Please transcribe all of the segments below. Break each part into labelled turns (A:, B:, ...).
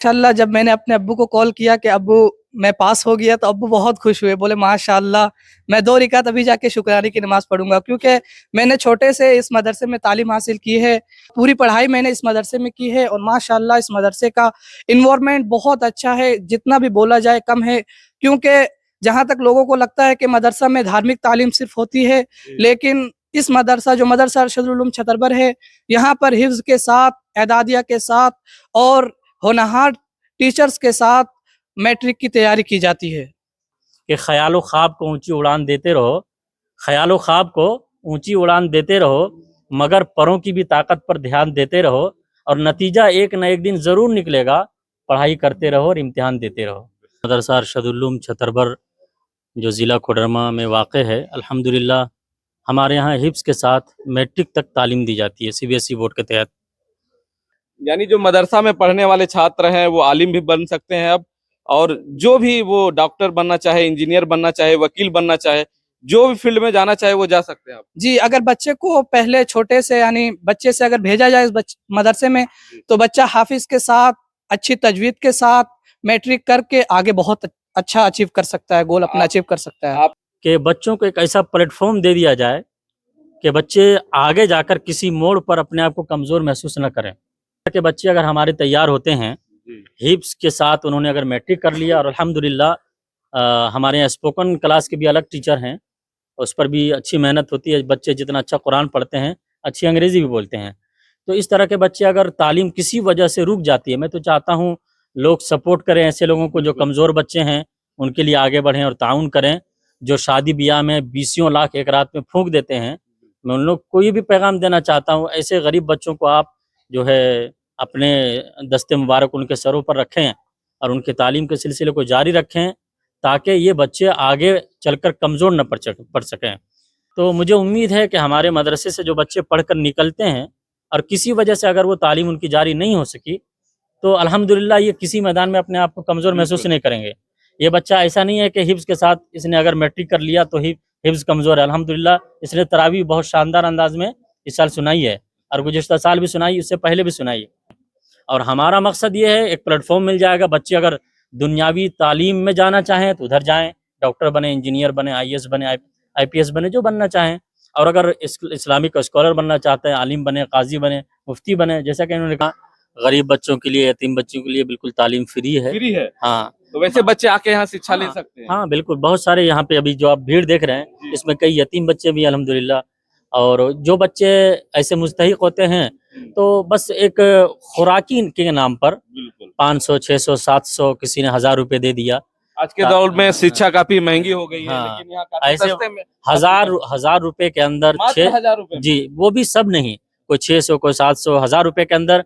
A: माशाल्लाह जब मैंने अपने अब्बू को कॉल किया कि अब्बू मैं पास हो गया, तो अब्बू बहुत खुश हुए, बोले माशाल्लाह मैं 2 रिकात अभी जाके शुक्राने की नमाज़ पढ़ूंगा, क्योंकि मैंने छोटे से इस मदरसे में तालीम हासिल की है, पूरी पढ़ाई मैंने इस मदरसे में की है और माशाल्लाह इस मदरसे का इन्वायरमेंट बहुत अच्छा है, जितना भी बोला जाए कम है। क्योंकि जहाँ तक लोगों को लगता है कि मदरसा में धार्मिक तालीम सिर्फ होती है, लेकिन इस मदरसा जो मदरसा अरशदुल उलूम छतरबर है, यहाँ पर हिफ्ज़ के साथ, एदादिया के साथ और होनहार टीचर्स के साथ मैट्रिक की तैयारी की जाती है।
B: कि ख्याल ख्वाब को ऊंची उड़ान देते रहो, ख्याल ख्वाब को ऊंची उड़ान देते रहो, मगर परों की भी ताकत पर ध्यान देते रहो और नतीजा एक न एक दिन ज़रूर निकलेगा, पढ़ाई करते रहो और इम्तिहान देते रहो। मदरसा अरशदुल उलूम छतरबर जो ज़िला कोडरमा में वाक़ है, अल्हम्दुलिल्लाह हमारे यहाँ हिफ्ज़ के साथ मैट्रिक तक तालीम दी जाती है CBSE बोर्ड के तहत।
C: यानी जो मदरसा में पढ़ने वाले छात्र हैं वो आलिम भी बन सकते हैं अब, और जो भी वो डॉक्टर बनना चाहे, इंजीनियर बनना चाहे, वकील बनना चाहे, जो भी फील्ड में जाना चाहे वो जा सकते हैं आप।
A: जी, अगर बच्चे को पहले छोटे से यानी बच्चे से अगर भेजा जाए इस मदरसे में, तो बच्चा हाफिज के साथ, अच्छी तजवीद के साथ मैट्रिक करके आगे बहुत अच्छा अचीव कर सकता है, गोल अपना अचीव कर सकता है।
B: कि बच्चों को एक ऐसा प्लेटफॉर्म दे दिया जाए कि बच्चे आगे जाकर किसी मोड़ पर अपने आप को कमज़ोर महसूस न करें। कि बच्चे अगर हमारे तैयार होते हैं हिफ्ज़ के साथ, उन्होंने अगर मैट्रिक कर लिया और अल्हम्दुलिल्लाह हमारे यहाँ स्पोकन क्लास के भी अलग टीचर हैं, उस पर भी अच्छी मेहनत होती है। बच्चे जितना अच्छा कुरान पढ़ते हैं, अच्छी अंग्रेज़ी भी बोलते हैं। तो इस तरह के बच्चे अगर तालीम किसी वजह से रुक जाती है, मैं तो चाहता हूँ लोग सपोर्ट करें ऐसे लोगों को, जो कमज़ोर बच्चे हैं उनके लिए आगे बढ़ें और ताउन करें। जो शादी ब्याह में 20 लाख एक रात में फूंक देते हैं, मैं उन लोग को ये भी पैगाम देना चाहता हूँ, ऐसे गरीब बच्चों को आप जो है अपने दस्ते मुबारक उनके सरों पर रखें और उनके तालीम के सिलसिले को जारी रखें, ताकि ये बच्चे आगे चलकर कमज़ोर न पड़ सकें। तो मुझे उम्मीद है कि हमारे मदरसे से जो बच्चे पढ़कर निकलते हैं और किसी वजह से अगर वो तालीम उनकी जारी नहीं हो सकी, तो अल्हम्दुलिल्लाह ये किसी मैदान में अपने आप को कमज़ोर महसूस नहीं करेंगे। ये बच्चा ऐसा नहीं है कि हिफ्ज़ के साथ इसने अगर मैट्रिक कर लिया तो हिफ्ज़ कमज़ोर है। अल्हम्दुलिल्लाह इसने तरावी बहुत शानदार अंदाज में इस साल सुनाई है और गुज़िश्ता साल भी सुनाई, उससे पहले भी सुनाई। और हमारा मकसद ये है, एक प्लेटफॉर्म मिल जाएगा, बच्चे अगर दुनियावी तालीम में जाना चाहें तो उधर जाएँ, डॉक्टर बने, इंजीनियर बने, IAS बने, IPS बने, जो बनना चाहें। और अगर इस्लामिक स्कॉलर बनना चाहते हैं, आलिम बने, काजी बने, मुफ्ती बने, जैसा कि इन्होंने कहा, गरीब बच्चों के लिए, यतीम बच्चों के लिए बिल्कुल तालीम फ्री है। हाँ,
C: तो वैसे बच्चे आके यहाँ शिक्षा ले सकते हैं।
B: हाँ बिल्कुल, बहुत सारे यहाँ पे अभी जो आप भीड़ देख रहे हैं, इसमें कई यतीम बच्चे भी अल्हम्दुलिल्लाह। और जो बच्चे ऐसे मुस्तहिक होते हैं, तो बस एक खुराकी के नाम पर 500, 600, 700, किसी ने 1000 रुपये दे दिया।
C: आज के दौर में शिक्षा काफी महंगी हो गई है,
B: हाँ,
C: लेकिन यहाँ काफी
B: ऐसे
C: सस्ते में
B: 1000 रुपये के अंदर
C: मात्र 1000 रुपये
B: जी, वो भी सब नहीं, कोई 600, कोई 700, 1000 रुपये के अंदर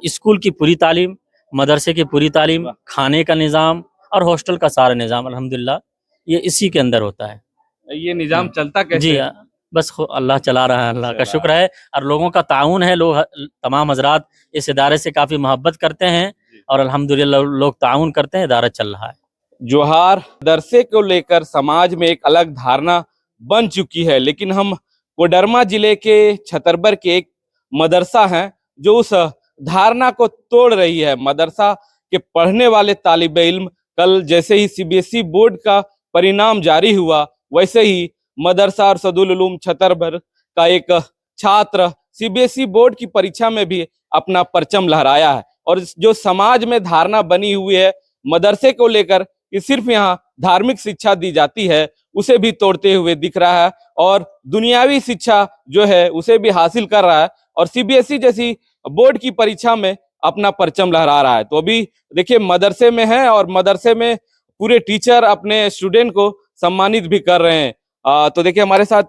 B: स्कूल की पूरी तालीम, मदरसे की पूरी तालीम, खाने का निज़ाम और हॉस्टल का सारा निज़ाम अल्हम्दुलिल्लाह ये इसी के अंदर होता है।
C: ये निजाम चलता कैसे
B: जी
C: है?
B: बस अल्लाह चला रहा है, अल्लाह का शुक्र है और लोगों का ताउन है। लोग तमाम हजरात इस इदारे से काफ़ी मोहब्बत करते हैं और अल्हम्दुलिल्लाह लोग ताउन करते हैं, इदारा चल रहा है।
C: जोहार मदरसे को लेकर समाज में एक अलग धारणा बन चुकी है, लेकिन हम कोडरमा जिले के छतरबर के एक मदरसा हैं जो उस धारणा को तोड़ रही है। मदरसा के पढ़ने वाले तालिब इल्म, कल जैसे ही CBSE बोर्ड का परिणाम जारी हुआ, वैसे ही मदरसा अरशदुल उलूम छतरबर का एक छात्र CBSE बोर्ड की परीक्षा में भी अपना परचम लहराया है। और जो समाज में धारणा बनी हुई है मदरसे को लेकर कि सिर्फ यहाँ धार्मिक शिक्षा दी जाती है, उसे भी तोड़ते हुए दिख रहा है और दुनियावी शिक्षा जो है उसे भी हासिल कर रहा है और CBSE जैसी बोर्ड की परीक्षा में अपना परचम लहरा रहा है। तो अभी देखिए मदरसे में है और मदरसे में पूरे टीचर अपने स्टूडेंट को सम्मानित भी कर रहे हैं। तो देखिए हमारे साथ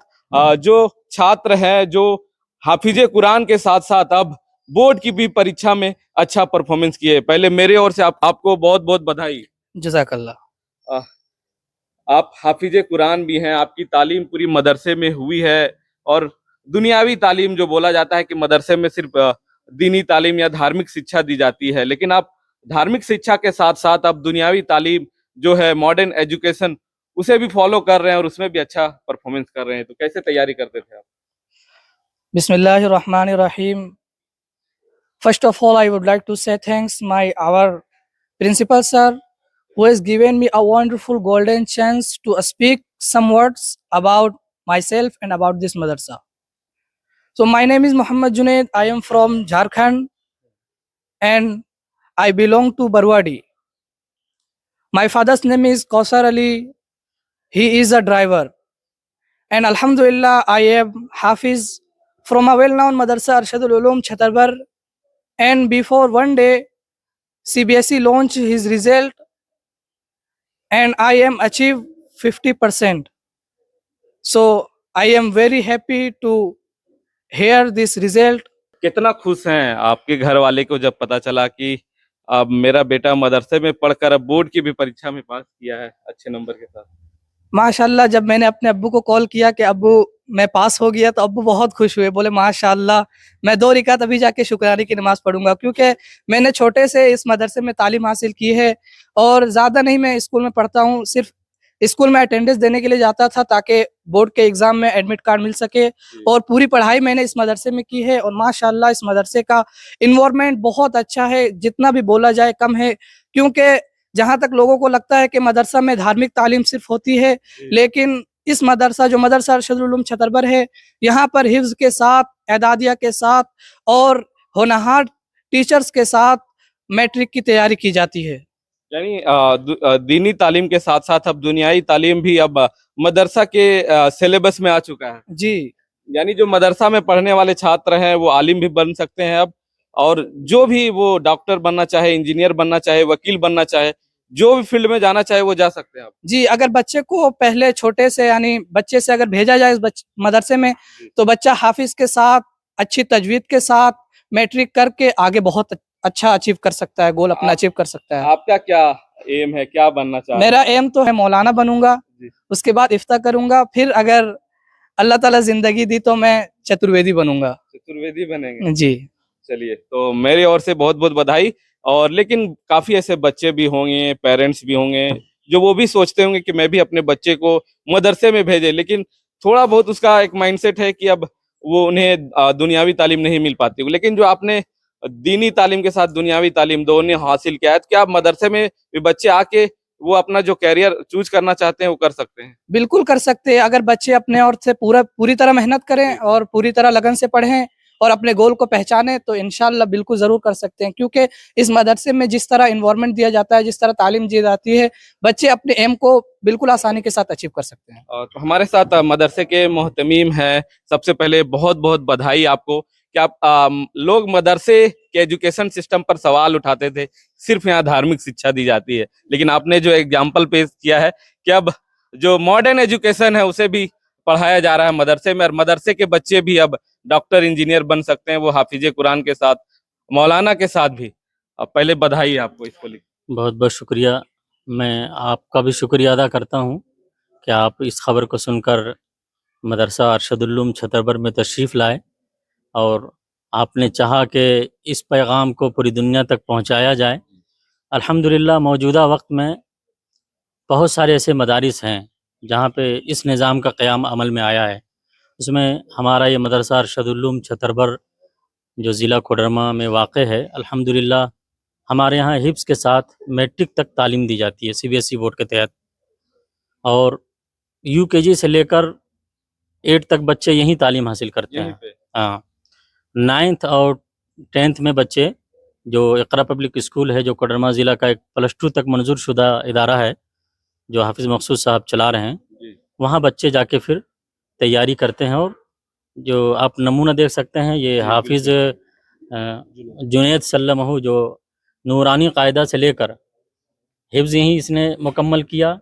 C: जो छात्र हैं जो हाफिजे कुरान के साथ साथ अब बोर्ड की भी परीक्षा में अच्छा परफॉर्मेंस किए। पहले मेरे ओर से आपको बहुत बहुत बधाई।
A: जज़ाकल्लाह।
C: आप हाफिजे कुरान भी हैं, आपकी तालीम पूरी मदरसे में हुई है और दुनियावी तालीम जो बोला जाता है कि मदरसे में सिर्फ दीनी तालीम या धार्मिक शिक्षा दी जाती है, लेकिन आप धार्मिक शिक्षा के साथ साथ अब दुनियावी तालीम जो है मॉडर्न एजुकेशन उसे भी फॉलो कर रहे हैं और उसमें भी अच्छा परफॉर्मेंस कर रहे हैं। तो कैसे तैयारी करते थे आप?
A: बिस्मिल्लाहिर्रहमानिर्रहीम। First of all, I would like to say thanks our principal sir, who has given me a wonderful golden chance to speak some words about myself and about this madrasa. So my name is Muhammad Junaid. I am from Jharkhand and I belong to Barwadi. My father's name is Kausar Ali. He is a driver. And Alhamdulillah, I am Hafiz from a well-known madrasa Arshadul Ulum Chhatarbar. And before one day, CBSE launched his result and I am achieved 50%. So I am very happy to hear this result.
C: कितना खुश हैं आपके घर वाले को जब पता चला कि अब मेरा बेटा मदरसे में पढ़कर अब बोर्ड की भी परीक्षा में पास किया है अच्छे नंबर के साथ?
A: माशाल्लाह, जब मैंने अपने अब्बू को कॉल किया कि अब्बू मैं पास हो गया, तो अब्बू बहुत खुश हुए, बोले माशाल्लाह मैं 2 रिकात अभी जाके शुक्राने की नमाज पढ़ूंगा, क्योंकि मैंने छोटे से इस मदरसे में तालीम हासिल की है और ज़्यादा नहीं मैं स्कूल में पढ़ता हूँ, सिर्फ स्कूल में अटेंडेंस देने के लिए जाता था ताकि बोर्ड के एग्ज़ाम में एडमिट कार्ड मिल सके। और पूरी पढ़ाई मैंने इस मदरसे में की है और माशाल्लाह इस मदरसे का इन्वायरमेंट बहुत अच्छा है, जितना भी बोला जाए कम है। क्योंकि जहाँ तक लोगों को लगता है कि मदरसा में धार्मिक तालीम सिर्फ होती है, लेकिन इस मदरसा जो मदरसा अरशदुल उलूम छतरबर है, यहाँ पर हिफ्ज़ के साथ, एदादिया के साथ और होनहार टीचर्स के साथ मैट्रिक की तैयारी की जाती है।
C: यानी दीनी तालीम के साथ साथ अब दुनियाई तालीम भी अब मदरसा के सिलेबस में आ चुका है
A: जी,
C: यानी जो मदरसा में पढ़ने वाले छात्र हैं वो आलिम भी बन सकते हैं अब, और जो भी वो डॉक्टर बनना चाहे, इंजीनियर बनना चाहे, वकील बनना चाहे, जो भी फील्ड में जाना चाहे वो जा सकते हैं अब।
A: जी, अगर बच्चे को पहले छोटे से यानी बच्चे से अगर भेजा जाए इस मदरसे में, तो बच्चा हाफिज के साथ, अच्छी तजवीद के साथ मैट्रिक करके आगे बहुत अच्छा अचीव कर सकता है, गोल अपना अचीव कर सकता है।
C: आपका क्या एम है, क्या बनना चाहते हैं?
A: मेरा एम तो है मौलाना बनूंगा,
C: जी।
A: उसके बाद इफ्ता करूंगा, फिर अगर अल्लाह ताला जिंदगी दी तो मैं चतुर्वेदी बनूंगा।
C: चतुर्वेदी बनेंगे?
A: जी,
C: चलिए, तो मेरी ओर से बहुत बहुत बधाई। और लेकिन काफी ऐसे बच्चे भी होंगे, पेरेंट्स भी होंगे जो वो भी सोचते होंगे कि मैं भी अपने बच्चे को मदरसे में भेजे, लेकिन थोड़ा बहुत उसका एक माइंडसेट है कि अब वो उन्हें दुनियावी तालीम नहीं मिल पाती। लेकिन जो आपने दीनी तालीम के साथ दुनियावी तालीम दोनों हासिल किया है, तो क्या आप मदरसे में भी बच्चे आके वो अपना जो कैरियर चूज करना चाहते हैं वो कर सकते हैं?
A: बिल्कुल कर सकते हैं। अगर बच्चे अपने ओर से पूरी तरह मेहनत करें और पूरी तरह लगन से पढ़ें और अपने गोल को पहचाने, तो इंशाल्लाह बिल्कुल ज़रूर कर सकते हैं। क्योंकि इस मदरसे में जिस तरह इन्वायरमेंट दिया जाता है, जिस तरह तालीम दी जाती है, बच्चे अपने एम को बिल्कुल आसानी के साथ अचीव कर सकते हैं।
C: तो हमारे साथ मदरसे के मोहतमीम हैं। सबसे पहले बहुत बहुत बधाई आपको कि आप लोग मदरसे के एजुकेशन सिस्टम पर सवाल उठाते थे, सिर्फ यहाँ धार्मिक शिक्षा दी जाती है, लेकिन आपने जो एग्जाम्पल पेश किया है कि अब जो मॉडर्न एजुकेशन है उसे भी पढ़ाया जा रहा है मदरसे में, और मदरसे के बच्चे भी अब डॉक्टर इंजीनियर बन सकते हैं, वो हाफिज कुरान के साथ, मौलाना के साथ भी। अब पहले बधाई आपको इसको लेकर।
B: बहुत बहुत शुक्रिया। मैं आपका भी शुक्रिया अदा करता हूँ कि आप इस खबर को सुनकर मदरसा अरशदुल उलूम छतरबर में तशरीफ़ लाए और आपने चाहा कि इस पैगाम को पूरी दुनिया तक पहुँचाया जाए। अल्हम्दुलिल्लाह मौजूदा वक्त में बहुत सारे ऐसे मदारिस हैं जहाँ पे इस निज़ाम का क़याम अमल में आया है। उसमें हमारा ये मदरसा अरशदुल उलूम छतरबर जो ज़िला कोडरमा में वाक़ है, अल्हम्दुलिल्लाह हमारे यहाँ हिफ्ज़ के साथ मैट्रिक तक तालीम दी जाती है CBSE बोर्ड के तहत, और UKG से लेकर 8 तक बच्चे यहीं तालीम हासिल करते
C: यहीं
B: हैं।
C: पे?
B: हाँ, 9th और 10th में बच्चे जो इक़रा पब्लिक स्कूल है, जो कोडरमा ज़िला का एक +2 तक मंजूर शुदा इदारा है, जो हाफिज़ मकसूद साहब चला रहे हैं,
C: जी।
B: वहाँ बच्चे जाके फिर तैयारी करते हैं। और जो आप नमूना देख सकते हैं, ये
C: जी,
B: हाफिज़ जुनैद सल्लमहू जो नूरानी कायदा से लेकर हिफ्ज़ यहीं इसने मुकम्मल किया,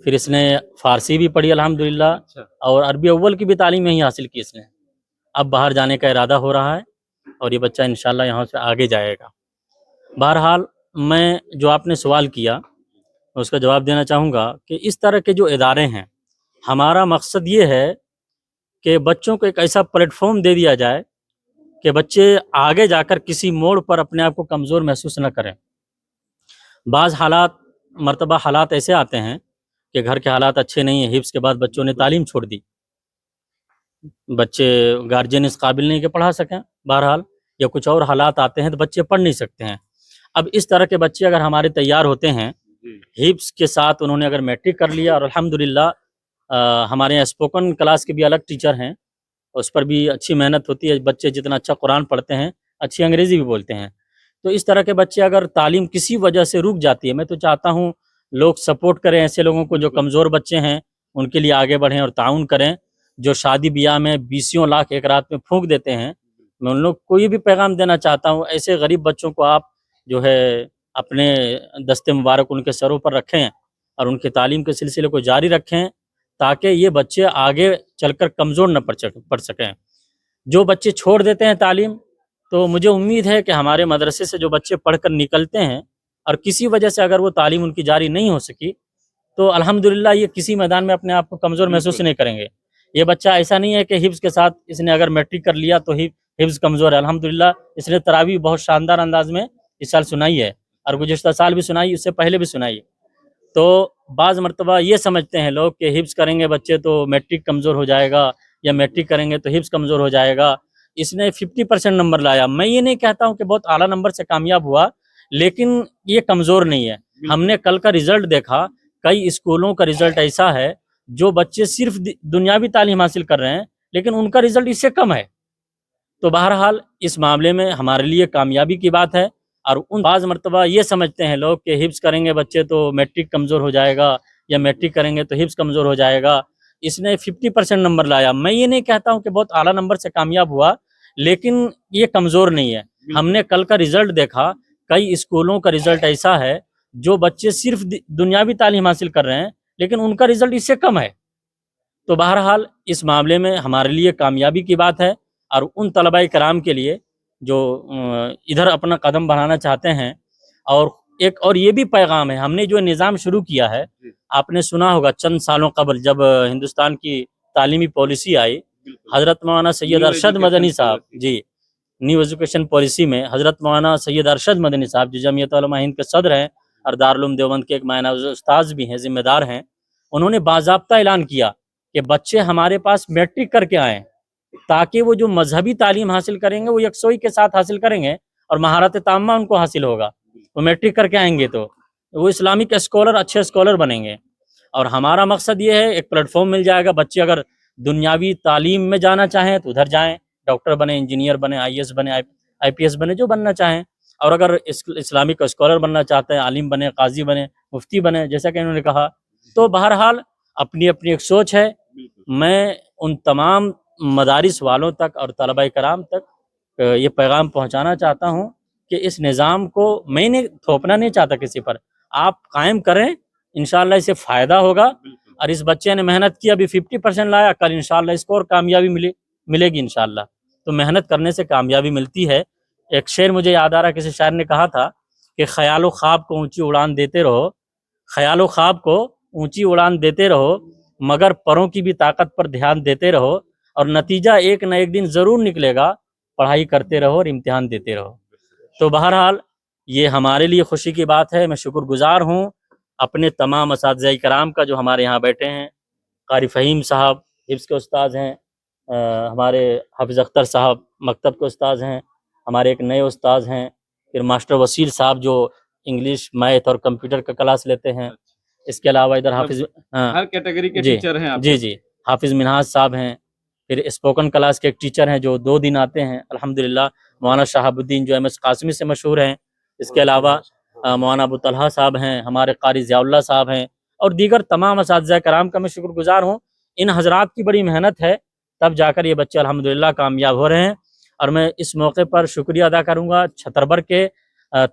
B: फिर इसने फ़ारसी भी पढ़ी अल्हम्दुलिल्लाह,
C: अच्छा।
B: और अरबी अव्वल की भी तालीम यहीं हासिल की इसने। अब बाहर जाने का इरादा हो रहा है और ये बच्चा इंशाल्लाह यहाँ से आगे जाएगा। बहरहाल मैं जो आपने सवाल किया उसका जवाब देना चाहूँगा कि इस तरह के जो इदारे हैं, हमारा मकसद ये है कि बच्चों को एक ऐसा प्लेटफॉर्म दे दिया जाए कि बच्चे आगे जाकर किसी मोड़ पर अपने आप को कमज़ोर महसूस न करें। बाज़ मरतबा हालात ऐसे आते हैं कि घर के हालात अच्छे नहीं हैं, हिफ्ज़ के बाद बच्चों ने तालीम छोड़ दी, बच्चे गार्जियन इस काबिल नहीं कि पढ़ा सकें बहरहाल, या कुछ और हालात आते हैं तो बच्चे पढ़ नहीं सकते हैं। اب اس طرح کے بچے اگر ہمارے تیار ہوتے ہیں
C: جی
B: ہپس کے ساتھ، انہوں نے اگر میٹرک کر لیا، اور الحمدللہ ہمارے یہاں اسپوکن کلاس کے بھی الگ ٹیچر ہیں، اس پر بھی اچھی محنت ہوتی ہے، بچے جتنا اچھا قرآن پڑھتے ہیں اچھی انگریزی بھی بولتے ہیں، تو اس طرح کے بچے اگر تعلیم کسی وجہ سے رک جاتی ہے، میں تو چاہتا ہوں لوگ سپورٹ کریں ایسے لوگوں کو جو
C: بالکل۔
B: کمزور بچے ہیں، ان کے لیے آگے بڑھیں اور تعاون کریں، جو شادی بیاہ میں 20 لاکھ ایک رات میں پھونک دیتے ہیں۔ میں ان لوگ کو یہ بھی پیغام دینا چاہتا ہوں، ایسے غریب بچوں کو آپ جو ہے اپنے دست مبارک ان کے سروں پر رکھیں اور ان کے تعلیم کے سلسلے کو جاری رکھیں، تاکہ یہ بچے آگے چل کر کمزور نہ پڑ سکیں۔ جو بچے چھوڑ دیتے ہیں تعلیم، تو مجھے امید ہے کہ ہمارے مدرسے سے جو بچے پڑھ کر نکلتے ہیں اور کسی وجہ سے اگر وہ تعلیم ان کی جاری نہیں ہو سکی، تو الحمدللہ یہ کسی میدان میں اپنے آپ کو کمزور محسوس
C: بالکل۔
B: نہیں کریں گے۔ یہ بچہ ایسا نہیں ہے کہ حفظ کے ساتھ اس نے اگر میٹرک کر لیا تو حفظ کمزور ہے، الحمدللہ اس نے تراویح بہت شاندار انداز میں اس سال سنائی ہے، اور گزشتہ سال بھی سنائی، اس سے پہلے بھی سنائی۔ تو بعض مرتبہ یہ سمجھتے ہیں لوگ کہ حفظ کریں گے بچے تو میٹرک کمزور ہو جائے گا، یا میٹرک کریں گے تو حفظ کمزور ہو جائے گا۔ اس نے 50% نمبر لایا، میں یہ نہیں کہتا ہوں کہ بہت اعلیٰ نمبر سے کامیاب ہوا، لیکن یہ کمزور نہیں ہے۔ ہم نے کل کا رزلٹ دیکھا، کئی اسکولوں کا رزلٹ ایسا ہے جو بچے صرف دنیاوی تعلیم حاصل کر رہے ہیں، لیکن ان کا رزلٹ اس سے کم ہے۔ تو بہرحال اس معاملے میں ہمارے لیے کامیابی کی بات ہے، اور بعض مرتبہ یہ سمجھتے ہیں لوگ کہ حفظ کریں گے بچے تو میٹرک کمزور ہو جائے گا، یا میٹرک کریں گے تو حفظ کمزور ہو جائے گا۔ اس نے 50% نمبر لایا، میں یہ نہیں کہتا ہوں کہ بہت اعلیٰ نمبر سے کامیاب ہوا، لیکن یہ کمزور نہیں ہے۔ ہم نے کل کا رزلٹ دیکھا، کئی اسکولوں کا رزلٹ ایسا ہے جو بچے صرف دنیاوی تعلیم حاصل کر رہے ہیں، لیکن ان کا رزلٹ اس سے کم ہے۔ تو بہرحال اس معاملے میں ہمارے لیے کامیابی کی بات ہے، اور ان طلباء کرام کے لیے جو ادھر اپنا قدم بڑھانا چاہتے ہیں، اور ایک اور یہ بھی پیغام ہے، ہم نے جو نظام شروع کیا ہے، آپ نے سنا ہوگا چند سالوں قبل جب ہندوستان کی تعلیمی پالیسی آئی، حضرت مولانا سید ارشد مدنی صاحب، جی، نیو ایجوکیشن پالیسی میں حضرت مولانا سید ارشد مدنی صاحب جو جمعیت علماء ہند کے صدر ہیں اور دارالعلوم دیوبند کے ایک معنی استاذ بھی ہیں، ذمہ دار ہیں، انہوں نے باضابطہ اعلان کیا کہ بچے ہمارے پاس میٹرک کر کے آئیں، تاکہ وہ جو مذہبی تعلیم حاصل کریں گے وہ یکسوئی کے ساتھ حاصل کریں گے، اور مہارت تامہ ان کو حاصل ہوگا۔ وہ میٹرک کر کے آئیں گے تو وہ اسلامک اسکالر، اچھے اسکالر بنیں گے۔ اور ہمارا مقصد یہ ہے، ایک پلیٹ فارم مل جائے گا، بچے اگر دنیاوی تعلیم میں جانا چاہیں تو ادھر جائیں، ڈاکٹر بنے، انجینئر بنے، IAS بنے، IPS بنے، جو بننا چاہیں، اور اگر اسلامک اسکالر بننا چاہتے ہیں، عالم بنے، قاضی بنے، مفتی بنے، جیسا کہ انہوں نے کہا۔ تو بہرحال اپنی اپنی ایک سوچ ہے۔ میں ان تمام مدارس والوں تک اور طلباء کرام تک یہ پیغام پہنچانا چاہتا ہوں کہ اس نظام کو میں نے تھوپنا نہیں چاہتا کسی پر، آپ قائم کریں، انشاءاللہ اسے فائدہ ہوگا۔ اور اس بچے نے محنت کی، ابھی 50% لایا، کل انشاءاللہ اس کو اور کامیابی ملے گی انشاءاللہ۔ تو محنت کرنے سے کامیابی ملتی ہے۔ ایک شعر مجھے یاد آ رہا، کسی شاعر نے کہا تھا کہ خیال و خواب کو اونچی اڑان دیتے رہو، خیال و خواب کو اونچی اڑان دیتے رہو، مگر پروں کی بھی طاقت پر دھیان دیتے رہو، اور نتیجہ ایک نہ ایک دن ضرور نکلے گا، پڑھائی کرتے رہو اور امتحان دیتے رہو۔ تو بہرحال یہ ہمارے لیے خوشی کی بات ہے۔ میں شکر گزار ہوں اپنے تمام اساتذہ کرام کا جو ہمارے یہاں بیٹھے ہیں۔ قاری فہیم صاحب حفظ کے استاذ ہیں، ہمارے حافظ اختر صاحب مکتب کے استاذ ہیں، ہمارے ایک نئے استاذ ہیں، پھر ماسٹر وسیل صاحب جو انگلش، میتھ اور کمپیوٹر کا کلاس لیتے ہیں۔ اس کے علاوہ ادھر حافظ،
C: ہر کیٹیگری کے
B: جی
C: ٹیچر ہیں آپ
B: جی جی حافظ منہاج صاحب ہیں، پھر اسپوکن کلاس کے ایک ٹیچر ہیں جو 2 دن آتے ہیں الحمدللہ، مولانا شہاب الدین جو MS قاسمی سے مشہور ہیں۔ اس کے علاوہ مولانا ابو طلحہ صاحب ہیں، ہمارے قاری ضیاء اللہ صاحب ہیں، اور دیگر تمام اساتذہ کرام کا میں شکر گزار ہوں۔ ان حضرات کی بڑی محنت ہے، تب جا کر یہ بچے الحمدللہ کامیاب ہو رہے ہیں۔ اور میں اس موقع پر شکریہ ادا کروں گا چھتربر کے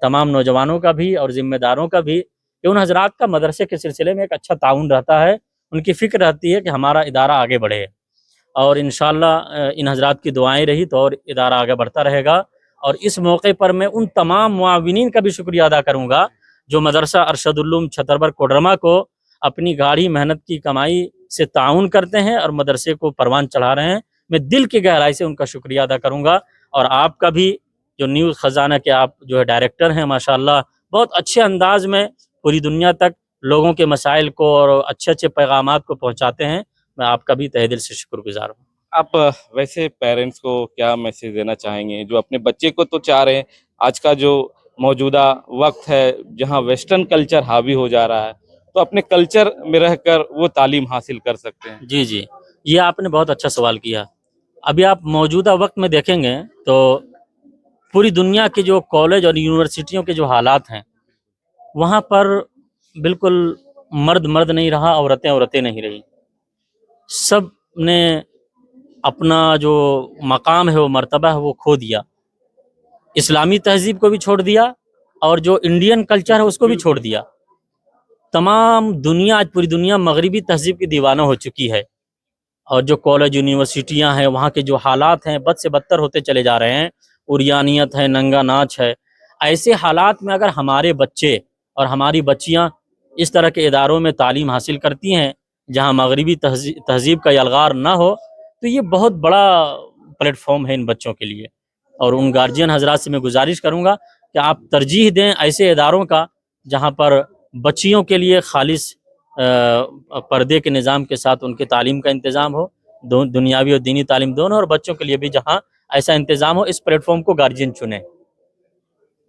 B: تمام نوجوانوں کا بھی اور ذمہ داروں کا بھی، کہ ان حضرات کا مدرسے کے سلسلے میں ایک اچھا تعاون رہتا ہے، ان کی فکر رہتی ہے کہ ہمارا ادارہ آگے بڑھے، اور انشاءاللہ ان حضرات کی دعائیں رہی تو اور ادارہ آگے بڑھتا رہے گا۔ اور اس موقع پر میں ان تمام معاونین کا بھی شکریہ ادا کروں گا جو مدرسہ ارشد العلوم چھتربر کوڈرما کو اپنی گاڑی محنت کی کمائی سے تعاون کرتے ہیں اور مدرسے کو پروان چڑھا رہے ہیں۔ میں دل کی گہرائی سے ان کا شکریہ ادا کروں گا۔ اور آپ کا بھی جو نیوز خزانہ کے آپ جو ہے ڈائریکٹر ہیں، ماشاءاللہ بہت اچھے انداز میں پوری دنیا تک لوگوں کے مسائل کو اور اچھے اچھے پیغامات کو پہنچاتے ہیں۔ میں آپ کا بھی تہہ دل سے شکر گزار ہوں۔
C: آپ ویسے پیرنٹس کو کیا میسج دینا چاہیں گے جو اپنے بچے کو تو چاہ رہے ہیں؟ آج کا جو मौजूदा वक्त है जहां वेस्टर्न कल्चर हावी हो जा रहा है, तो अपने कल्चर में रहकर वो तालीम हासिल कर सकते हैं।
B: जी जी, ये आपने बहुत अच्छा सवाल किया। अभी आप मौजूदा वक्त में देखेंगे तो पूरी दुनिया के जो कॉलेज और यूनिवर्सिटियों के जो हालात हैं, वहाँ पर बिल्कुल मर्द मर्द नहीं रहा, औरतें औरतें नहीं रही। सब ने अपना जो मकाम है, वो मर्तबा है, वो खो दिया। इस्लामी तहजीब को भी छोड़ दिया और जो इंडियन कल्चर है उसको भी छोड़ दिया। तमाम दुनिया, आज पूरी दुनिया मगरिबी तहजीब की दीवाना हो चुकी है। और जो कॉलेज यूनिवर्सिटियां हैं, वहाँ के जो हालात हैं, बद से बदतर होते चले जा रहे हैं। उरियानियत है, नंगा नाच है। ऐसे हालात में अगर हमारे बच्चे और हमारी बच्चियां इस तरह के इदारों में तालीम हासिल करती हैं जहाँ मगरिबी तहजीब का यलगार ना हो, तो ये बहुत बड़ा प्लेटफॉर्म है इन बच्चों के लिए। और उन गार्जियन हजरात से मैं गुजारिश करूँगा कि आप तरजीह दें ऐसे इदारों का जहाँ पर बच्चियों के लिए खालिस पर्दे के निज़ाम के साथ उनके तालीम का इंतज़ाम हो, दुनियावी और दीनी तालीम दोनों, और बच्चों के लिए भी जहाँ ऐसा इंतज़ाम हो। इस प्लेटफॉर्म को गार्जियन चुने,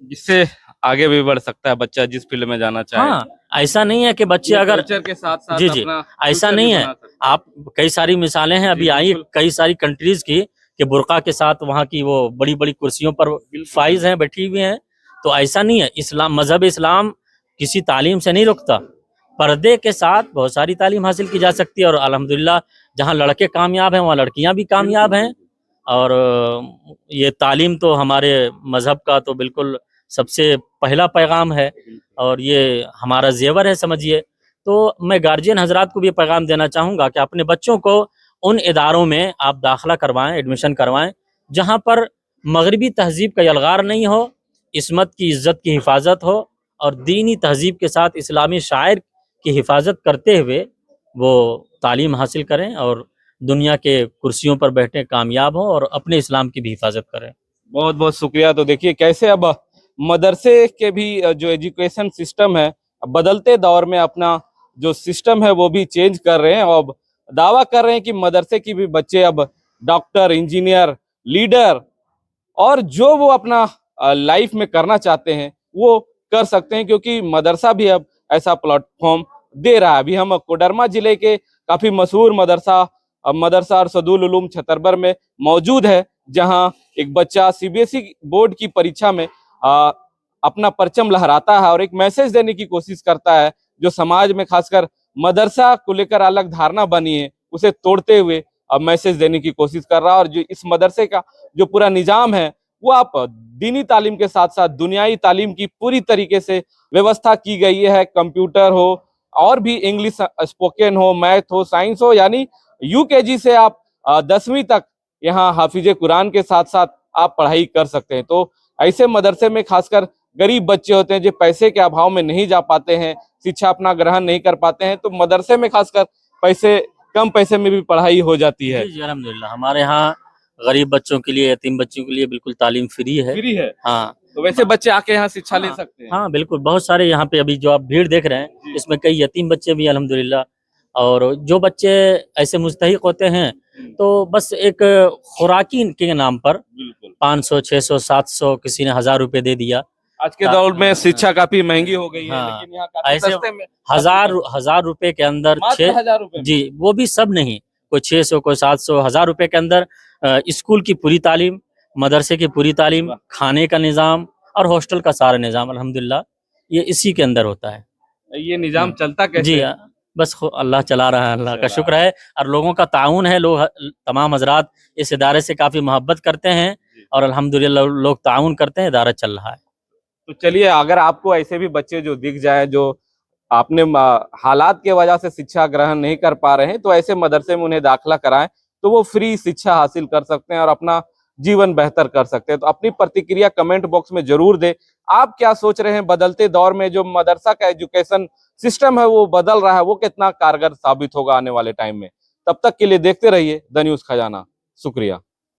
C: जिससे आगे भी बढ़ सकता है बच्चा जिस फील्ड में जाना चाहे।
B: हाँ, ऐसा नहीं है कि बच्चे अगर
C: कल्चर के साथ साथ
B: जी जी,
C: अपना
B: ऐसा
C: फ्यूचर भी
B: नहीं है।
C: बना सकता है।
B: आप कई सारी मिसालें हैं अभी
C: जी,
B: आई
C: बिल्कुल।
B: कई सारी कंट्रीज की कि बुर्का के साथ वहाँ की वो बड़ी बड़ी कुर्सियों पर फाइज हैं, बैठी हुई हैं। तो ऐसा नहीं है। इस्लाम, मजहब इस्लाम किसी तालीम से नहीं रुकता। पर्दे के साथ बहुत सारी तालीम हासिल की जा सकती है। और अल्हम्दुलिल्लाह जहाँ लड़के कामयाब हैं वहाँ लड़कियाँ भी कामयाब हैं। और ये तालीम तो हमारे मजहब का तो बिल्कुल सबसे पहला पैगाम है और ये हमारा जेवर है, समझिए। तो मैं गार्जियन हजरात को भी पैगाम देना चाहूँगा कि अपने बच्चों को उन इदारों में आप दाखिला करवाएं, एडमिशन करवाएं जहाँ पर मगरबी तहजीब का यलगार नहीं हो, इस्मत की, इज़्ज़त की हिफाजत हो और दीनी तहजीब के साथ इस्लामी शायर की हिफाजत करते हुए वो तालीम हासिल करें और दुनिया के कुर्सियों पर बैठे कामयाब हों और अपने इस्लाम की भी हिफाजत करें।
C: बहुत बहुत शुक्रिया। तो देखिए कैसे अब मदरसे के भी जो एजुकेशन सिस्टम है, अब बदलते दौर में अपना जो सिस्टम है वो भी चेंज कर रहे हैं और दावा कर रहे हैं कि मदरसे की भी बच्चे अब डॉक्टर, इंजीनियर, लीडर और जो वो अपना लाइफ में करना चाहते हैं वो कर सकते हैं, क्योंकि मदरसा भी अब ऐसा प्लेटफॉर्म दे रहा है। अभी हम कोडरमा जिले के काफी मशहूर मदरसा अरशदुल उलूम छतरबर में मौजूद है, जहां एक बच्चा सीबीएसई बोर्ड की परीक्षा में अपना परचम लहराता है और एक मैसेज देने की कोशिश करता है जो समाज में खासकर मदरसा को लेकर अलग धारणा बनी है उसे तोड़ते हुए अब मैसेज देने की कोशिश कर रहा है। और जो इस मदरसे का जो पूरा निजाम है वो आप दीनी तालीम के साथ साथ दुनियाई तालीम की पूरी तरीके से व्यवस्था की गई है। कंप्यूटर हो और भी इंग्लिश स्पोकन हो, मैथ हो, साइंस हो, यानी यूकेजी से आप 10वीं तक यहाँ हाफिजे कुरान के साथ साथ आप पढ़ाई कर सकते हैं। तो ऐसे मदरसे में खासकर गरीब बच्चे होते हैं जो पैसे के अभाव में नहीं जा पाते हैं, शिक्षा अपना ग्रहण नहीं कर पाते हैं, तो मदरसे में खासकर कम पैसे में भी पढ़ाई हो जाती है।
B: जी जी, अल्हम्दुलिल्लाह हमारे यहाँ गरीब बच्चों के लिए, यतीम बच्चों के लिए बिल्कुल तालीम फ्री है।
C: फ्री है,
B: हाँ,
C: तो वैसे बच्चे आके यहाँ शिक्षा ले
B: हाँ,
C: सकते हैं।
B: हाँ बिल्कुल। बहुत सारे यहाँ पे अभी जो आप भीड़ देख रहे हैं इसमें कई यतीम बच्चे भी अल्हम्दुलिल्लाह। और जो बच्चे ऐसे मुस्तहिक होते हैं तो बस एक खुराकी के नाम पर
C: बिल्कुल
B: 500, 600, 700, किसी ने 1000 रुपए दे दिया।
C: आज के दौर में शिक्षा काफी महंगी हो गई है,
B: हाँ,
C: लेकिन यहाँ काफी
B: ऐसे
C: सस्ते में
B: 1000 रुपए के अंदर
C: मात्र 1000 रुपए
B: जी, वो भी सब नहीं, कोई 600, कोई 700, 1000 रुपए के अंदर स्कूल की पूरी तालीम, मदरसे की पूरी तालीम,
C: वाह।
B: खाने का निज़ाम और हॉस्टल का सारा निज़ाम अल्हम्दुलिल्लाह ये इसी के अंदर होता है।
C: ये निजाम चलता कैसे
B: जी
C: है?
B: बस अल्लाह चला रहा है, अल्लाह का
C: चला
B: शुक्र है। और लोगों का ताउन है, लोग तमाम हजरात इस इदारे से काफ़ी मोहब्बत करते हैं और अल्हम्दुलिल्लाह लोग ताउन करते हैं, इदारा चल रहा है।
C: तो चलिए, अगर आपको ऐसे भी बच्चे जो दिख जाए जो आपने हालात के वजह से शिक्षा ग्रहण नहीं कर पा रहे हैं, तो ऐसे मदरसे में उन्हें दाखिला कराएं तो वो फ्री शिक्षा हासिल कर सकते हैं और अपना जीवन बेहतर कर सकते हैं। तो अपनी प्रतिक्रिया कमेंट बॉक्स में जरूर दें। आप क्या सोच रहे हैं, बदलते दौर में जो मदरसा का एजुकेशन सिस्टम है वो बदल रहा है, वो कितना कारगर साबित होगा आने वाले टाइम में? तब तक के लिए देखते रहिए द न्यूज़ खजाना। शुक्रिया।